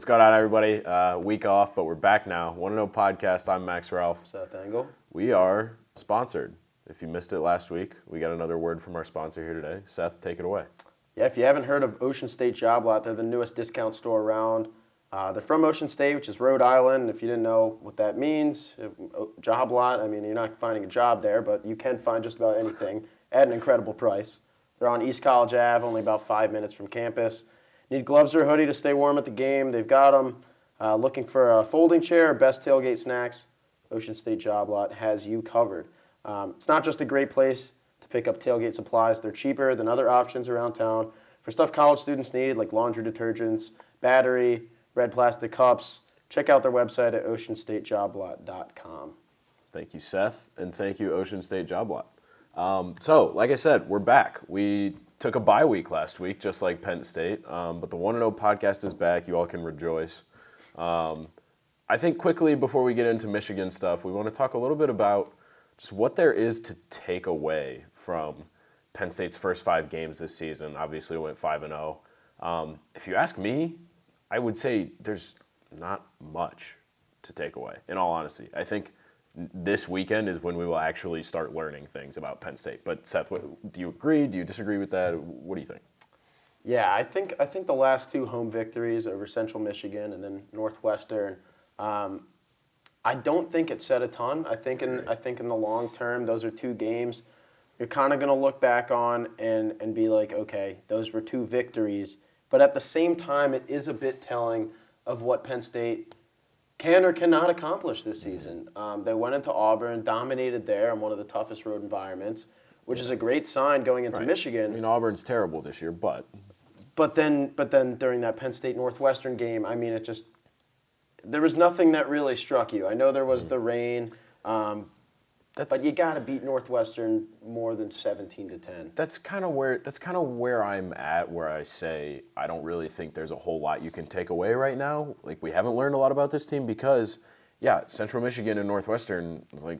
What's going on, everybody? Week off, but we're back now. Want to Know Podcast. I'm Max Ralph. Seth Engle. We are sponsored. If you missed it last week, we got another word from our sponsor here today. Seth, take it away. Yeah, if you haven't heard of Ocean State Job Lot, they're the newest discount store around. They're from Ocean State, which is Rhode Island. If you didn't know what that means, job lot, I mean, you're not finding a job there, but you can find just about anything at an incredible price. They're on East College Ave, only about 5 minutes from campus. Need gloves or a hoodie to stay warm at the game? They've got them. Looking for a folding chair or best tailgate snacks? Ocean State Job Lot has you covered. It's not just a great place to pick up tailgate supplies. They're cheaper than other options around town for stuff college students need, like laundry detergents, battery, red plastic cups. Check out their website at oceanstatejoblot.com. Thank you, Seth, and thank you, Ocean State Job Lot. So, like I said, we're back. We took a bye week last week, just like Penn State, but the Want to Know Podcast is back. You all can rejoice. I think quickly, before we get into Michigan stuff, we want to talk a little bit about just what there is to take away from Penn State's first 5 games this season. Obviously, it went 5-0. If you ask me, I would say there's not much to take away, in all honesty. I think this weekend is when we will actually start learning things about Penn State. But Seth, do you agree? Do you disagree with that? What do you think? Yeah, I think the last 2 home victories over Central Michigan and then Northwestern, I don't think it said a ton. I think in the long term, those are 2 games you're kind of going to look back on and be like, okay, those were 2 victories. But at the same time, it is a bit telling of what Penn State can or cannot accomplish this season. They went into Auburn, dominated there in one of the toughest road environments, which is a great sign going into Michigan. I mean, Auburn's terrible this year, but then during that Penn State Northwestern game, I mean, there was nothing that really struck you. I know there was the rain, but you got to beat Northwestern more than 17-10. That's kind of where I'm at, where I say I don't really think there's a whole lot you can take away right now. Like, we haven't learned a lot about this team because, yeah, Central Michigan and Northwestern, like,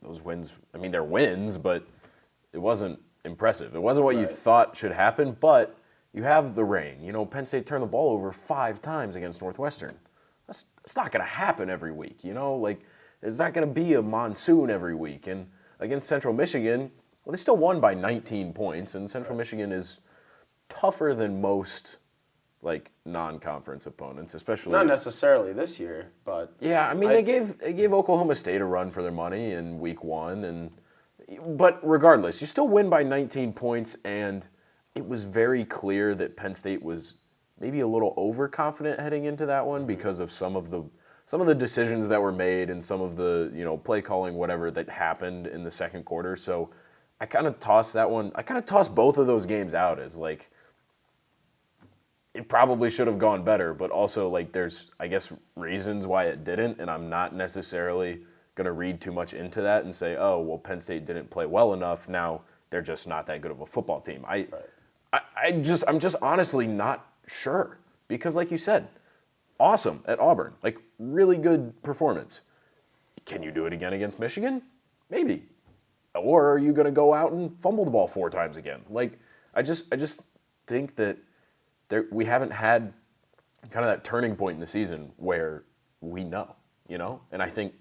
those wins, I mean, they're wins, but it wasn't impressive. It wasn't what you thought should happen, but you have the rain. You know, Penn State turned the ball over 5 times against Northwestern. It's not going to happen every week, you know? Like, it's not going to be a monsoon every week. And against Central Michigan, well, they still won by 19 points, and Central Michigan is tougher than most, like, non-conference opponents, especially not necessarily this year, but yeah, I mean, they gave Oklahoma State a run for their money in week 1, but regardless, you still win by 19 points, and it was very clear that Penn State was maybe a little overconfident heading into that one because of some of the decisions that were made and some of the, you know, play calling, whatever, that happened in the second quarter. So I kind of tossed both of those games out as, like, it probably should have gone better, but also, like, there's, I guess, reasons why it didn't, and I'm not necessarily going to read too much into that and say, oh, well, Penn State didn't play well enough, now they're just not that good of a football team. I'm just honestly not sure, because, like you said, awesome at Auburn, like, really good performance. Can you do it again against Michigan? Maybe. Or are you going to go out and fumble the ball 4 times again? Like, I just think that we haven't had kind of that turning point in the season where we know, you know? And I think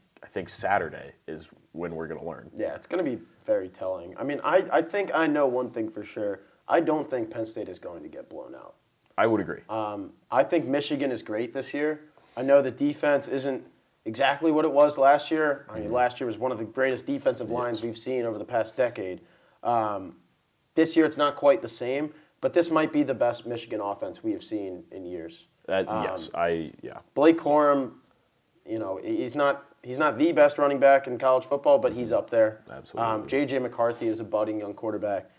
Saturday is when we're going to learn. Yeah, it's going to be very telling. I mean, I think I know one thing for sure. I don't think Penn State is going to get blown out. I would agree. I think Michigan is great this year. I know the defense isn't exactly what it was last year. I mean, last year was one of the greatest defensive lines we've seen over the past decade. This year it's not quite the same, but this might be the best Michigan offense we have seen in years. Yes. Blake Corum, you know, he's not the best running back in college football, but he's up there. Absolutely. J.J. McCarthy is a budding young quarterback.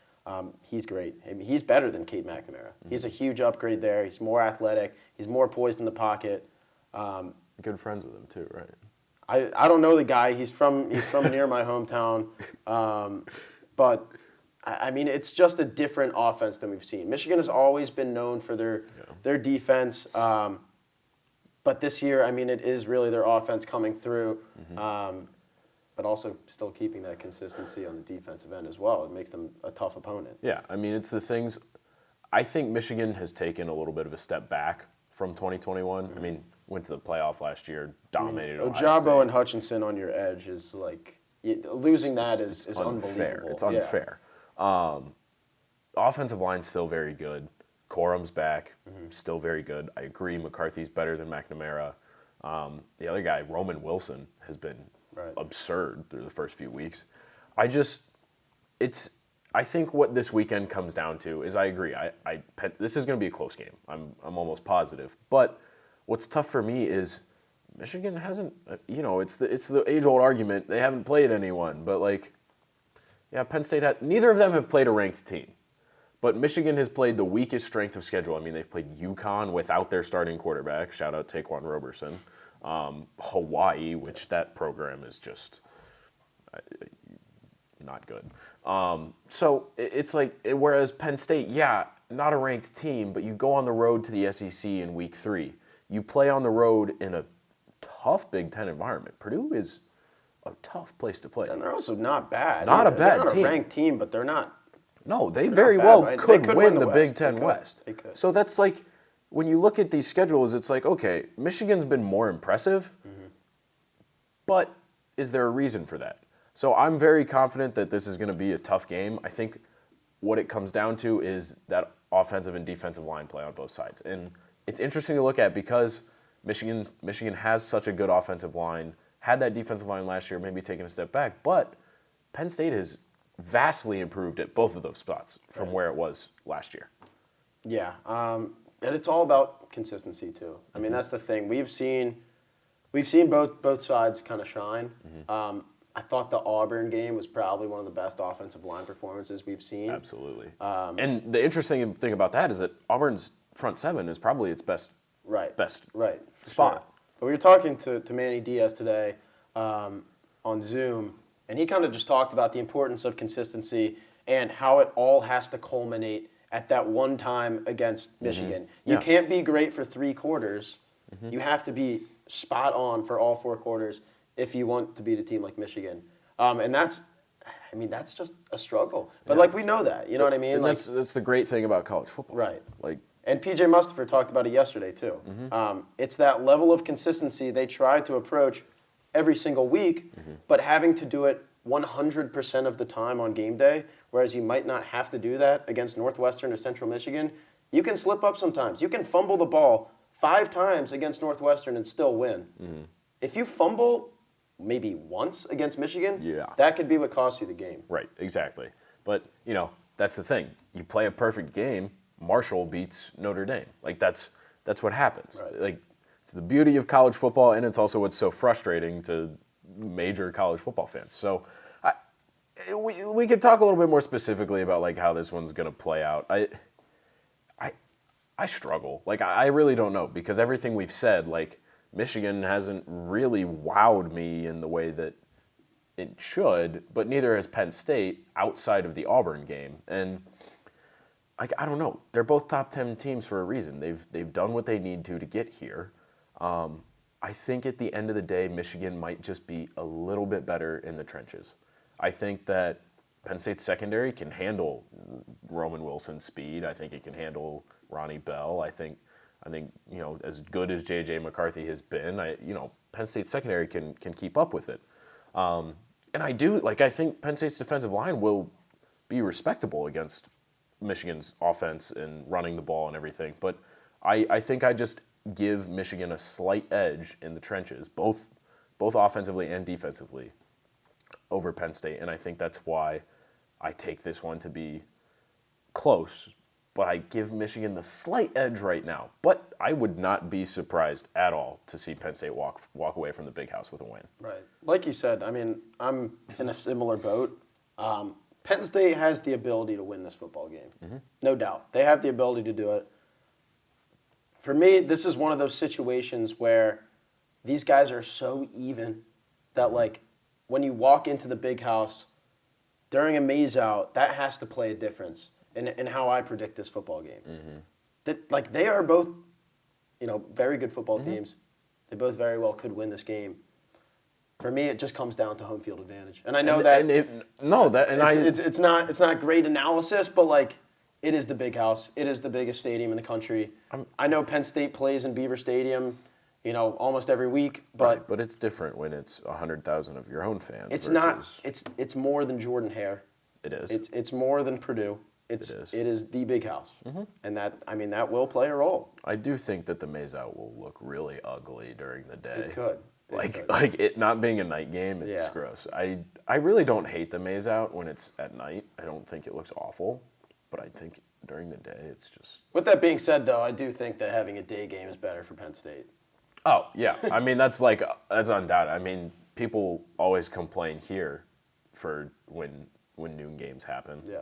He's great. I mean, he's better than Cade McNamara. He's a huge upgrade there. He's more athletic. He's more poised in the pocket. Good friends with him too, right? I don't know the guy. He's from near my hometown. But I mean, it's just a different offense than we've seen. Michigan has always been known for their defense. But this year, I mean, it is really their offense coming through. But also still keeping that consistency on the defensive end as well. It makes them a tough opponent. Yeah, I mean, it's the things. I think Michigan has taken a little bit of a step back from 2021. I mean, went to the playoff last year, dominated Ohio Ojabo State. and Hutchinson on your edge is like losing that is unbelievable. It's unfair. Offensive line's still very good. Corum's back, still very good. I agree, McCarthy's better than McNamara. The other guy, Roman Wilson, has been absurd through the first few weeks. I think what this weekend comes down to is I agree. This is going to be a close game. I'm almost positive. But what's tough for me is Michigan hasn't. It's the age-old argument. They haven't played anyone. But Penn State neither of them have played a ranked team. But Michigan has played the weakest strength of schedule. I mean, they've played UConn without their starting quarterback. Shout out Taquan Roberson. Hawaii, which that program is just not good. So it's like, whereas Penn State, not a ranked team, but you go on the road to the SEC in week 3. You play on the road in a tough Big Ten environment. Purdue is a tough place to play. And they're also not bad. Not a bad they're not team. a ranked team, but they're not. No, they very well right? could They win the Big Ten They could. West. They could. So that's like, when you look at these schedules, it's like, okay, Michigan's been more impressive, but is there a reason for that? So I'm very confident that this is going to be a tough game. I think what it comes down to is that offensive and defensive line play on both sides. And it's interesting to look at because Michigan has such a good offensive line, had that defensive line last year, maybe taking a step back, but Penn State has vastly improved at both of those spots from where it was last year. Yeah, and it's all about consistency too. I mean, that's the thing. We've seen both sides kind of shine. I thought the Auburn game was probably one of the best offensive line performances we've seen. Absolutely. And the interesting thing about that is that Auburn's front seven is probably its best spot. Sure. But we were talking to Manny Diaz today on Zoom, and he kind of just talked about the importance of consistency and how it all has to culminate at that one time against Michigan. You can't be great for 3 quarters. You have to be spot on for all 4 quarters if you want to beat a team like Michigan. And that's just a struggle. But we know that, you know what I mean? And that's the great thing about college football. Right. And P.J. Mustipher talked about it yesterday too. It's that level of consistency they try to approach every single week, but having to do it 100% of the time on game day, whereas you might not have to do that against Northwestern or Central Michigan. You can slip up sometimes. You can fumble the ball 5 times against Northwestern and still win. If you fumble maybe once against Michigan, that could be what costs you the game. Right, exactly. But, that's the thing. You play a perfect game, Marshall beats Notre Dame. That's what happens. Right. It's the beauty of college football, and it's also what's so frustrating to major college football fans. So we could talk a little bit more specifically about how this one's going to play out. I struggle. I really don't know because everything we've said, Michigan hasn't really wowed me in the way that it should, but neither has Penn State outside of the Auburn game. And I don't know. They're both top 10 teams for a reason. They've done what they need to get here. I think at the end of the day, Michigan might just be a little bit better in the trenches. I think that Penn State's secondary can handle Roman Wilson's speed. I think it can handle Ronnie Bell. I think as good as J.J. McCarthy has been, Penn State's secondary can keep up with it. And I think Penn State's defensive line will be respectable against Michigan's offense and running the ball and everything. But I think I just give Michigan a slight edge in the trenches, both offensively and defensively, over Penn State. And I think that's why I take this one to be close, but I give Michigan the slight edge right now. But I would not be surprised at all to see Penn State walk away from the Big House with a win. Right. Like you said, I'm in a similar boat. Penn State has the ability to win this football game. No doubt. They have the ability to do it. For me, this is one of those situations where these guys are so even that, when you walk into the Big House during a maze-out, that has to play a difference in how I predict this football game. That they are both, very good football teams. They both very well could win this game. For me, it just comes down to home field advantage, and I know it's not great analysis, but It is the big house. It is the biggest stadium in the country. I know Penn State plays in Beaver Stadium, almost every week, but Right, but it's different when it's 100,000 of your own fans. it's versus not. It's more than Jordan Hare. It is. It's more than Purdue. It is the big house, and that will play a role. I do think that the Maze Out will look really ugly during the day. It could. Like it not being a night game, it's Yeah. gross. I really don't hate the Maze Out when it's at night. I don't think it looks awful, but I think during the day it's just. With that being said, though, I do think that having a day game is better for Penn State. Oh yeah, I mean that's undoubted. I mean people always complain here for when noon games happen. Yeah.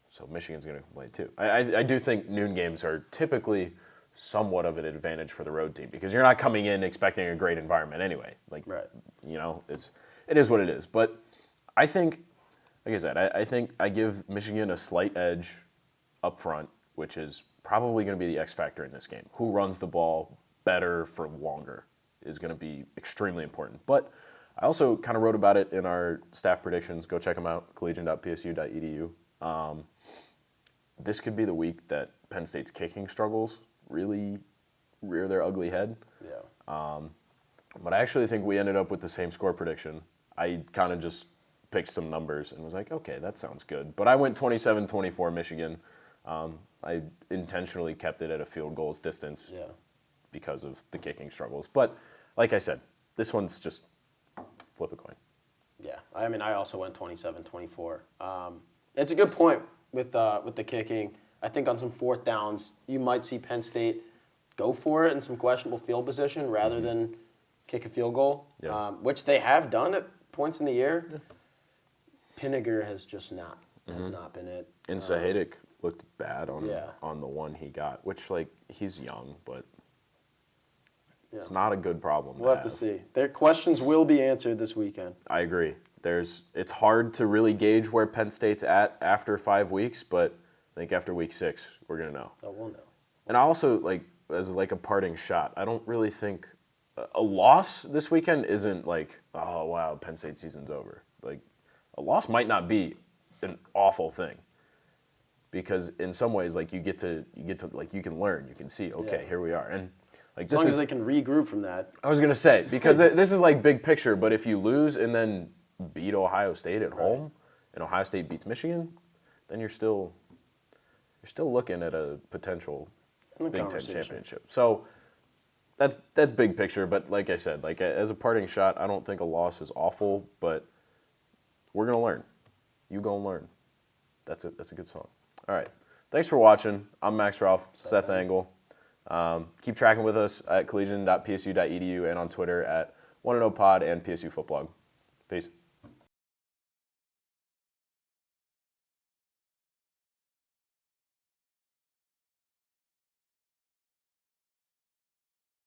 So Michigan's going to complain too. I do think noon games are typically somewhat of an advantage for the road team because you're not coming in expecting a great environment anyway. Right. It is what it is. But I think, like I said, I think I give Michigan a slight edge up front, which is probably going to be the X factor in this game. Who runs the ball better for longer is going to be extremely important. But I also kind of wrote about it in our staff predictions. Go check them out, collegian.psu.edu. This could be the week that Penn State's kicking struggles really rear their ugly head. Yeah. But I actually think we ended up with the same score prediction. I kind of just picked some numbers and was like, okay, that sounds good. But I went 27-24 Michigan. I intentionally kept it at a field goals distance because of the kicking struggles. But like I said, this one's just flip a coin. Yeah. I also went 27-24. It's a good point with the kicking. I think on some fourth downs, you might see Penn State go for it in some questionable field position rather than kick a field goal, which they have done at points in the year. Yeah. Pinniger has just not been it. And Sahedic looked bad on the one he got, which he's young, but it's not a good problem. We'll have to see. Their questions will be answered this weekend. I agree. It's hard to really gauge where Penn State's at after 5 weeks, but I think after week 6, we're going to know. Oh, we'll know. And I also, as a parting shot, I don't really think a loss this weekend isn't oh, wow, Penn State season's over. A loss might not be an awful thing because in some ways, you get to you can learn, you can see, okay, here we are. And as long as they can regroup from that. I was going to say, because this is big picture, but if you lose and then beat Ohio State at home and Ohio State beats Michigan, then you're still looking at a potential Big Ten championship. So that's big picture, but like I said, as a parting shot, I don't think a loss is awful, but we're going to learn. You go and learn. That's a good song. All right. Thanks for watching. I'm Max Ralph, Seth Engle. Keep tracking with us at collegian.psu.edu and on Twitter at 1&0pod and PSU Footblog. Peace.